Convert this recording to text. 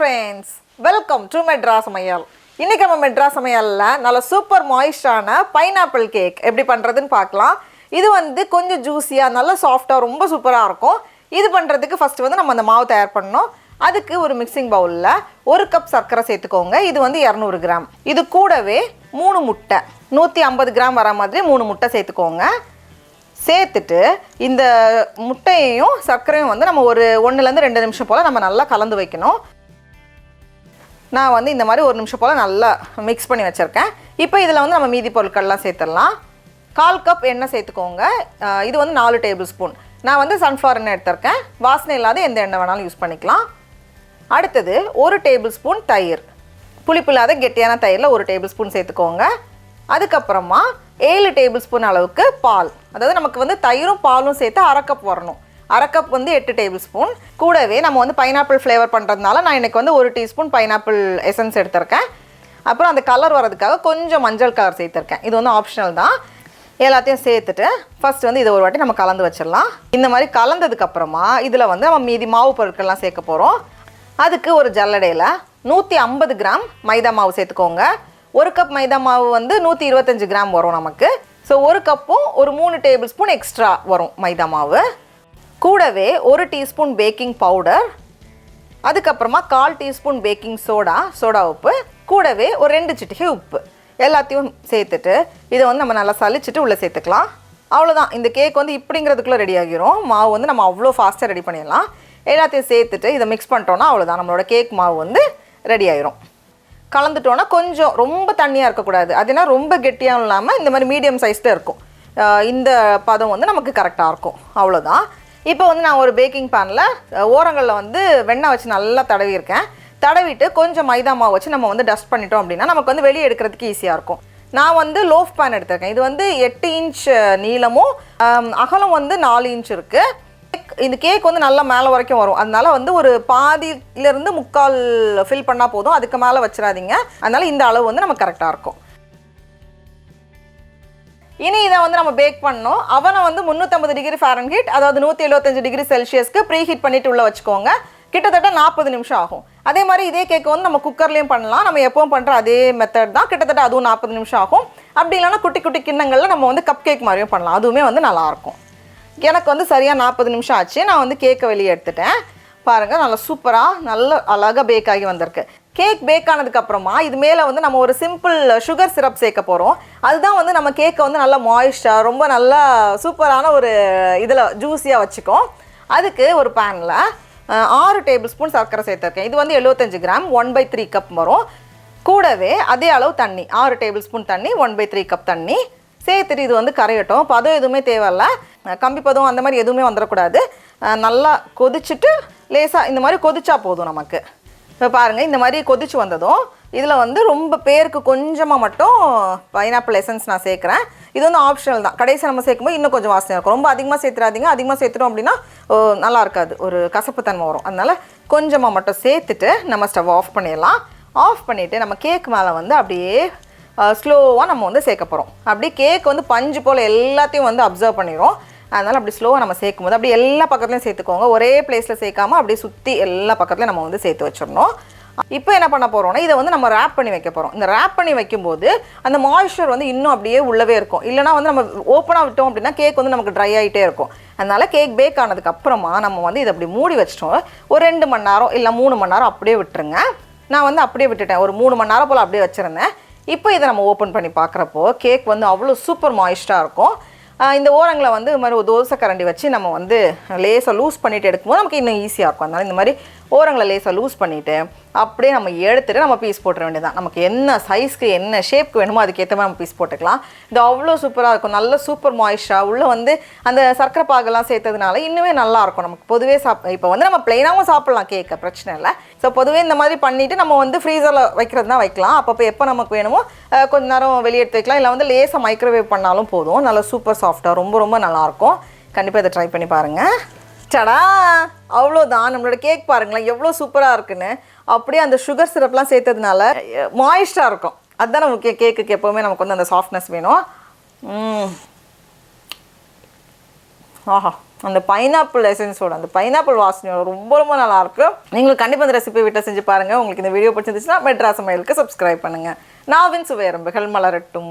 friends, welcome to Madras சமையல். இன்னைக்கு நம்ம மெட்ராஸ் சமையல்ல நல்ல சூப்பர் மாய்ஸ்டான பைனாப்பிள் கேக் எப்படி பண்றதுன்னு பார்க்கலாம். இது வந்து கொஞ்சம் ஜூசியா நல்ல சாஃப்ட்டா ரொம்ப சூப்பரா இருக்கும். இது பண்றதுக்கு ஃபர்ஸ்ட் வந்து நம்ம அந்த மாவு தயார் பண்ணனும். அதுக்கு ஒரு மிக்சிங் பவுல்ல 1 கப் சர்க்கரை சேர்த்துக்கோங்க. இது வந்து 200 கிராம். இது கூடவே 3 முட்டை 150 கிராம் வர மாதிரி 3 முட்டை சேர்த்துக்கோங்க. சேர்த்துட்டு இந்த முட்டையையும் சர்க்கரையும் வந்து நம்ம ஒரு 1 ல இருந்து 2 நிமிஷம் போல நம்ம நல்லா கலந்து வைக்கணும். நான் வந்து இந்த மாதிரி 1 நிமிஷம் போல நல்லா மிக்ஸ் பண்ணி வச்சிருக்கேன். இப்போ இதில் வந்து நம்ம மீதி பொருட்கள்லாம் சேர்த்துடலாம். 1/4 கப் எண்ணெய் சேர்த்துக்கோங்க. இது வந்து 4 டேபிள் ஸ்பூன். நான் வந்து சன்ஃப்ளவர் எண்ணெய் எடுத்திருக்கேன். வாசனை இல்லாத எந்த எண்ணெய் வேணாலும் யூஸ் பண்ணிக்கலாம். அடுத்தது 1 டேபிள் ஸ்பூன் தயிர், புளிப்பு இல்லாத கெட்டியான தயிரில் 1 டேபிள் ஸ்பூன் சேர்த்துக்கோங்க. அதுக்கப்புறமா 7 டேபிள் ஸ்பூன் அளவுக்கு பால், அதாவது நமக்கு வந்து தயிரும் பாலும் சேர்த்து 1/2 கப் வரணும். 1/2 கப் வந்து 8 டேபிள் ஸ்பூன். கூடவே நம்ம வந்து பைனாப்பிள் ஃப்ளேவர் பண்ணுறதுனால நான் எனக்கு வந்து 1 டீஸ்பூன் பைனாப்பிள் எசன்ஸ் எடுத்திருக்கேன். அப்புறம் அந்த கலர் வரதுக்காக கொஞ்சம் மஞ்சள் கலர் சேர்த்துருக்கேன். இது வந்து ஆப்ஷனல் தான். எல்லாத்தையும் சேர்த்துட்டு ஃபர்ஸ்ட் வந்து இதை ஒரு வாட்டி நம்ம கலந்து வச்சிடலாம். இந்த மாதிரி கலந்ததுக்கப்புறமா இதில் வந்து நம்ம மீதி மாவு பொருட்கள்லாம் சேர்க்க போகிறோம். அதுக்கு ஒரு ஜல்லடையில் 150 கிராம் மைதா மாவு சேர்த்துக்கோங்க. 1 கப் மைதா மாவு வந்து 125 கிராம் வரும் நமக்கு. ஸோ 1 கப்பும் ஒரு 3 டேபிள் ஸ்பூன் எக்ஸ்ட்ரா வரும் மைதா மாவு. கூடவே 1 டீஸ்பூன் பேக்கிங் பவுடர், அதுக்கப்புறமா 1/4 டீஸ்பூன் பேக்கிங் சோடா உப்பு, கூடவே ஒரு 2 சிட்டிகை உப்பு எல்லாத்தையும் சேர்த்துட்டு இதை வந்து நம்ம நல்லா சலிச்சுட்டு உள்ளே சேர்த்துக்கலாம். அவ்வளோதான். இந்த கேக் வந்து இப்படிங்கிறதுக்குள்ளே ரெடி ஆகிரும். மாவு வந்து நம்ம அவ்வளோ ஃபாஸ்ட்டாக ரெடி பண்ணிடலாம். எல்லாத்தையும் சேர்த்துட்டு இதை மிக்ஸ் பண்ணிட்டோன்னா அவ்வளோதான், நம்மளோட கேக் மாவு வந்து ரெடி ஆகிரும். கலந்துட்டோன்னா கொஞ்சம் ரொம்ப தண்ணியாக இருக்கக்கூடாது, அதுனா ரொம்ப கெட்டியாகவும் இல்லாமல் இந்த மாதிரி மீடியம் சைஸில் இருக்கும். இந்த பதம் வந்து நமக்கு கரெக்டாக இருக்கும். அவ்வளோதான். இப்போ வந்து நான் ஒரு பேக்கிங் பேனில் ஓரங்களில் வந்து வெண்ணெய் வச்சு நல்லா தடவியிருக்கேன். தடவிட்டு கொஞ்சம் மைதா மாவு வச்சு நம்ம வந்து டஸ்ட் பண்ணிட்டோம் அப்படின்னா நமக்கு வந்து வெளியே எடுக்கிறதுக்கு ஈஸியாக இருக்கும். நான் வந்து லோஃப் பேன் எடுத்திருக்கேன். இது வந்து 8 இன்ச் நீளமும் அகலம் வந்து 4 இன்ச் இருக்குது. இந்த கேக் வந்து நல்லா மேலே வரைக்கும் வரும். அதனால வந்து ஒரு பாதியிலேருந்து 3/4 ஃபில் பண்ணால் போதும், அதுக்கு மேலே வச்சிடாதீங்க. அதனால இந்த அளவு வந்து நமக்கு கரெக்டாக இருக்கும். இனி இதை வந்து நம்ம பேக் பண்ணணும். அவனை வந்து 350 டிகிரி ஃபாரன்ஹீட், அதாவது 175 டிகிரி செல்சியஸ்க்கு ப்ரீ ஹீட் பண்ணிட்டு உள்ளே வச்சுக்கோங்க. கிட்டத்தட்ட 40 நிமிஷம் ஆகும். அதே மாதிரி இதே கேக் வந்து நம்ம குக்கர்லேயும் பண்ணலாம். நம்ம எப்பவும் பண்ணுற அதே மெத்தட் தான். கிட்டத்தட்ட அதுவும் 40 நிமிஷம் ஆகும். அப்படி இல்லைன்னா குட்டி குட்டி கிண்ணங்களில் நம்ம வந்து கப் கேக் மாதிரியும் பண்ணலாம். அதுவுமே வந்து நல்லாயிருக்கும். எனக்கு வந்து சரியாக 40 நிமிஷம் ஆச்சு. நான் வந்து கேக்கை வெளியே எடுத்துட்டேன். பாருங்கள், நல்லா சூப்பராக நல்ல அழகாக பேக் ஆகி வந்திருக்கு. கேக் பேக் ஆனதுக்கப்புறமா இது மேலே வந்து நம்ம ஒரு சிம்பிள் சுகர் சிரப் சேர்க்க போகிறோம். அதுதான் வந்து நம்ம கேக்கை வந்து நல்லா மாய்ஸ்டாக ரொம்ப நல்லா சூப்பரான ஒரு இதில் ஜூஸியாக வச்சுக்கோம். அதுக்கு ஒரு பேனில் 6 டேபிள் ஸ்பூன் சர்க்கரை சேர்த்துருக்கேன். இது வந்து 75 கிராம் 1/3 கப் வரும். கூடவே அதே அளவு தண்ணி, 6 டேபிள் ஸ்பூன் தண்ணி, 1/3 கப் தண்ணி சேர்த்துட்டு இது வந்து கரையட்டும். பதம் எதுவுமே தேவையில்லை, கம்பி பதம் அந்த மாதிரி எதுவுமே வந்துடக்கூடாது. நல்லா கொதிச்சுட்டு லேசாக இந்த மாதிரி கொதிச்சா போதும் நமக்கு. இப்போ பாருங்கள், இந்த மாதிரி கொதிச்சு வந்ததும் இதில் வந்து ரொம்ப பேருக்கு கொஞ்சமாக மட்டும் பைனாப்பிள் எசன்ஸ் நான் சேர்க்குறேன். இது வந்து ஆப்ஷனல் தான். கடைசி நம்ம சேர்க்கும்போது இன்னும் கொஞ்சம் வாசனை இருக்கும். ரொம்ப அதிகமாக சேர்த்துறாதீங்க. அதிகமாக சேர்த்துட்டோம் அப்படின்னா நல்லா இருக்காது, ஒரு கசப்பு தன்மை வரும். அதனால் கொஞ்சமாக மட்டும் சேர்த்துட்டு நம்ம ஸ்டவ் ஆஃப் பண்ணிடலாம். ஆஃப் பண்ணிவிட்டு நம்ம கேக் மேலே வந்து அப்படியே ஸ்லோவாக நம்ம வந்து சேர்க்க போகிறோம். அப்படி கேக் வந்து பஞ்சு போல் எல்லாத்தையும் வந்து அப்சர்வ் பண்ணிடும். அதனால் அப்படி ஸ்லோவாக நம்ம சேர்க்கும் போது அப்படி எல்லா பக்கத்துலையும் சேர்த்துக்கோங்க. ஒரே பிளேஸில் சேர்க்காமல் அப்படியே சுற்றி எல்லா பக்கத்துலையும் நம்ம வந்து சேர்த்து வச்சிடணும். இப்போ என்ன பண்ண போகிறோம்னா இதை வந்து நம்ம ரேப் பண்ணி வைக்க போகிறோம். இந்த ரேப் பண்ணி வைக்கும்போது அந்த மாய்ஸ்சர் வந்து இன்னும் அப்படியே உள்ளவே இருக்கும். இல்லைனா வந்து நம்ம ஓப்பனாக விட்டோம் அப்படின்னா கேக் வந்து நமக்கு ட்ரை ஆகிட்டே இருக்கும். அதனால் கேக் பேக் ஆனதுக்கப்புறமா நம்ம வந்து இதை அப்படி மூடி வச்சிட்டோம். ஒரு 2 மணி நேரம் இல்லை 3 மணி நேரம் அப்படியே விட்டுருங்க. நான் வந்து அப்படியே விட்டுட்டேன். ஒரு 3 மணி நேரம் போல் அப்படியே வச்சுருந்தேன். இப்போ இதை நம்ம ஓப்பன் பண்ணி பார்க்குறப்போ கேக் வந்து அவ்வளோ சூப்பர் மாய்ஸ்டாக இருக்கும். இந்த ஓரங்களை வந்து இது மாதிரி ஒரு தோசை கரண்டி வச்சு நம்ம வந்து லேசாக லூஸ் பண்ணிவிட்டு எடுக்கும்போது நமக்கு இன்னும் ஈஸியாக இருக்கும். அதனால் இந்த மாதிரி ஓரங்களை லேசாக லூஸ் பண்ணிவிட்டு அப்படியே நம்ம எடுத்துகிட்டு நம்ம பீஸ் போட்டுற வேண்டியதான். நமக்கு என்ன சைஸ்க்கு என்ன ஷேப்க்கு வேணுமோ அதுக்கேற்ற மாதிரி நம்ம பீஸ் போட்டுக்கலாம். இது அவ்வளோ சூப்பராக இருக்கும். நல்ல சூப்பர் மாய்ஸ்டாக உள்ளே வந்து அந்த சர்க்கரை பாகெல்லாம் சேர்த்ததுனால இன்னுமே நல்லாயிருக்கும். நமக்கு பொதுவே இப்போ வந்து நம்ம ப்ளைனாகவும் சாப்பிட்லாம் கேக்கை, பிரச்சனை இல்லை. ஸோ பொதுவே இந்த மாதிரி பண்ணிவிட்டு நம்ம வந்து ஃப்ரீசரில் வைக்கிறது தான் வைக்கலாம். அப்பப்போ எப்போ நமக்கு வேணுமோ கொஞ்சம் நேரம் வெளியே எடுத்து வைக்கலாம். இல்லை வந்து லேசாக மைக்ரோவேவ் பண்ணாலும் போதும். நல்லா சூப்பர் சாஃப்டாக ரொம்ப ரொம்ப நல்லாயிருக்கும். கண்டிப்பாக இதை ட்ரை பண்ணி பாருங்கள். சடா, அவ்வளோதான். நம்மளோட கேக் பாருங்களேன் எவ்வளோ சூப்பராக இருக்குன்னு. அப்படியே அந்த சுகர் சிரப்லாம் சேர்த்ததுனால மாய்ஸ்டாக இருக்கும். அதுதான் நமக்கு கேக்குக்கு எப்போவுமே நமக்கு வந்து அந்த சாஃப்ட்னஸ் வேணும். ஆஹா, அந்த பைனாப்பிள் எசன்ஸோட அந்த பைனாப்பிள் வாசனையோட ரொம்ப ரொம்ப நல்லாயிருக்கு. நீங்களும் கண்டிப்பாக இந்த ரெசிபி வீட்டில் செஞ்சு பாருங்கள். உங்களுக்கு இந்த வீடியோ பிடிச்சிருந்துச்சுன்னா மெட்ராஸ் சமையலுக்கு சப்ஸ்கிரைப் பண்ணுங்கள். நாவின் சுவையரம்புகள் மலரட்டும்.